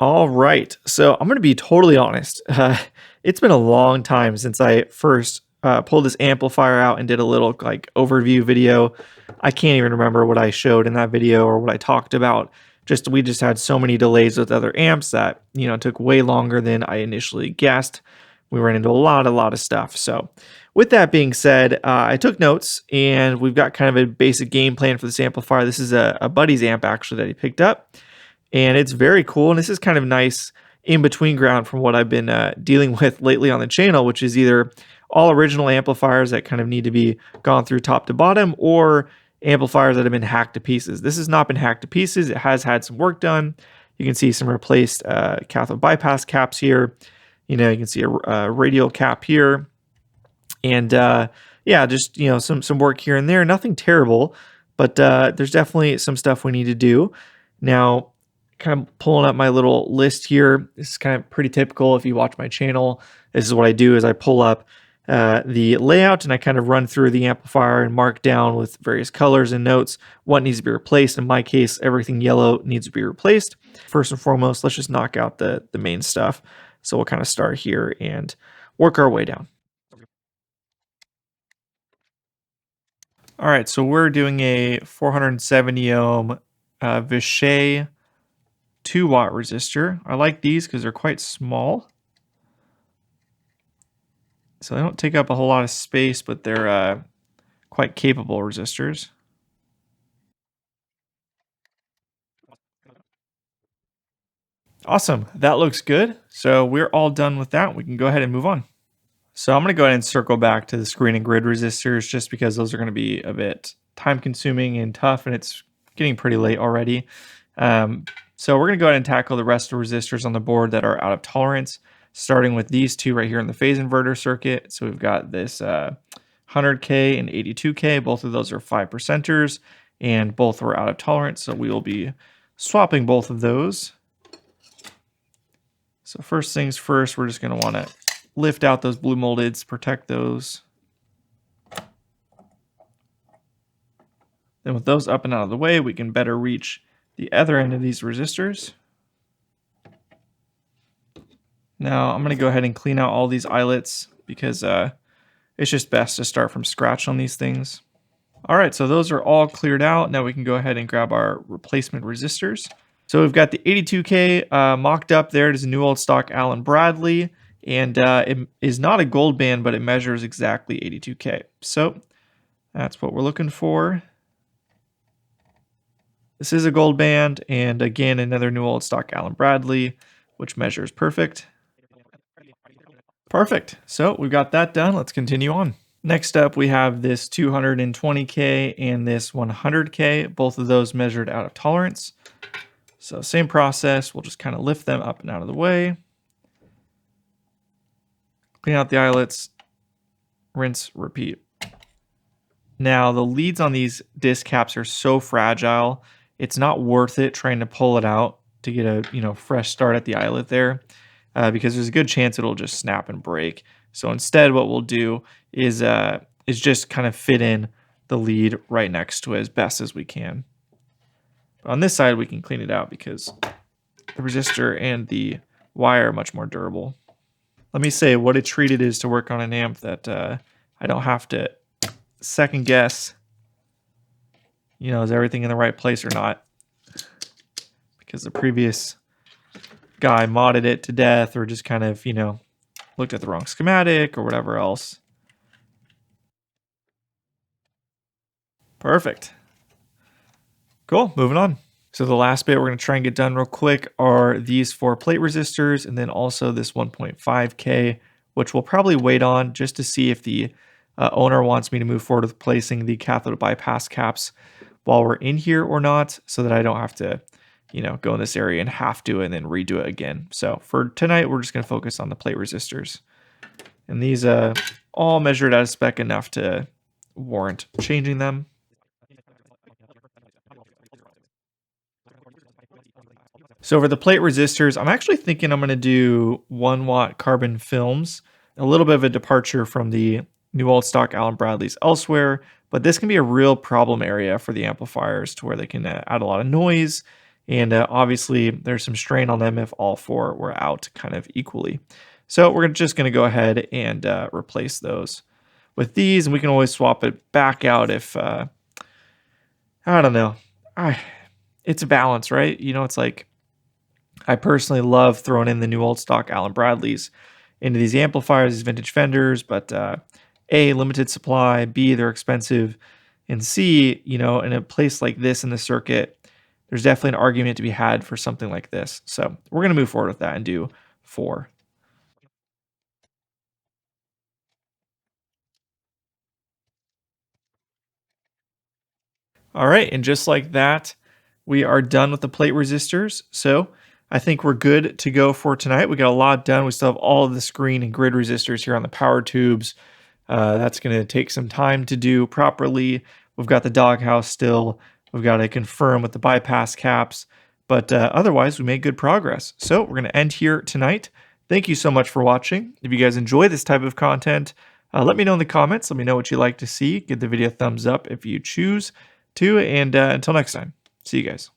All right. So I'm going to be totally honest. It's been a long time since I first pulled this amplifier out and did a little like overview video. I can't even remember what I showed in that video or what I talked about. Just we just had so many delays with other amps that it took way longer than I initially guessed. We ran into a lot of stuff. So with that being said, I took notes and we've got kind of a basic game plan for this amplifier. This is a buddy's amp actually that he picked up and it's very cool. And this is kind of nice in between ground from what I've been dealing with lately on the channel, which is either all original amplifiers that kind of need to be gone through top to bottom, or amplifiers that have been hacked to pieces. This has not been hacked to pieces. It has had some work done. You can see some replaced cathode bypass caps here. You can see a radial cap here, and yeah, just some work here and there. Nothing terrible, but there's definitely some stuff we need to do now. Kind of pulling up my little list here. This is kind of pretty typical if you watch my channel. This is what I do is I pull up the layout and I kind of run through the amplifier and mark down with various colors and notes what needs to be replaced. In my case, everything yellow needs to be replaced. First and foremost, let's just knock out the main stuff. So we'll kind of start here and work our way down. All right, so we're doing a 470 ohm Vishay 2-watt resistor. I like these because they're quite small. So they don't take up a whole lot of space, but they're quite capable resistors. Awesome, that looks good. So we're all done with that. We can go ahead and move on. So I'm going to go ahead and circle back to the screen and grid resistors just because those are going to be a bit time consuming and tough, and it's getting pretty late already. So we're going to go ahead and tackle the rest of the resistors on the board that are out of tolerance, starting with these two right here in the phase inverter circuit. So we've got this 100K and 82K. Both of those are 5%ers, and both were out of tolerance. So we will be swapping both of those. So first things first, we're just going to want to lift out those blue moldeds, protect those. Then with those up and out of the way, we can better reach the other end of these resistors. Now I'm going to go ahead and clean out all these eyelets because it's just best to start from scratch on these things. All right, so those are all cleared out. Now we can go ahead and grab our replacement resistors. So we've got the 82K mocked up there. It is a new old stock Allen Bradley, and it is not a gold band, but it measures exactly 82K. So that's what we're looking for. This is a gold band, and again, another new old stock Allen Bradley, which measures perfect. Perfect. So we've got that done. Let's continue on. Next up, we have this 220K and this 100K. Both of those measured out of tolerance. So same process. We'll just kind of lift them up and out of the way. Clean out the eyelets. Rinse, repeat. Now, the leads on these disc caps are so fragile. It's not worth it trying to pull it out to get a fresh start at the eyelet there because there's a good chance it'll just snap and break. So instead, what we'll do is just kind of fit in the lead right next to it as best as we can. But on this side, we can clean it out because the resistor and the wire are much more durable. Let me say what a treat it is to work on an amp that I don't have to second guess, is everything in the right place or not? Because the previous guy modded it to death or just kind of, looked at the wrong schematic or whatever else. Perfect. Cool, moving on. So the last bit we're going to try and get done real quick are these 4 plate resistors and then also this 1.5K, which we'll probably wait on just to see if the owner wants me to move forward with placing the cathode bypass caps while we're in here or not, so that I don't have to, go in this area and have to and then redo it again. So for tonight, we're just going to focus on the plate resistors. And these all measured out of spec enough to warrant changing them. So for the plate resistors, I'm actually thinking I'm going to do 1-watt carbon films, a little bit of a departure from the new old stock Allen Bradleys elsewhere, but this can be a real problem area for the amplifiers to where they can add a lot of noise And obviously, there's some strain on them if all four were out kind of equally. So we're just going to go ahead and replace those with these, and we can always swap it back out if, I don't know. I, it's a balance, right? You know, it's like I personally love throwing in the new old stock Allen Bradleys into these amplifiers, these vintage Fenders, but A, limited supply, B, they're expensive, and C, you know, in a place like this in the circuit, there's definitely an argument to be had for something like this. So we're going to move forward with that and do 4. All right, and just like that, we are done with the plate resistors. So I think we're good to go for tonight. We got a lot done. We still have all of the screen and grid resistors here on the power tubes. That's going to take some time to do properly. We've got the doghouse still. We've got to confirm with the bypass caps. But otherwise, we made good progress. So we're going to end here tonight. Thank you so much for watching. If you guys enjoy this type of content, let me know in the comments. Let me know what you'd like to see. Give the video a thumbs up if you choose to. And until next time, see you guys.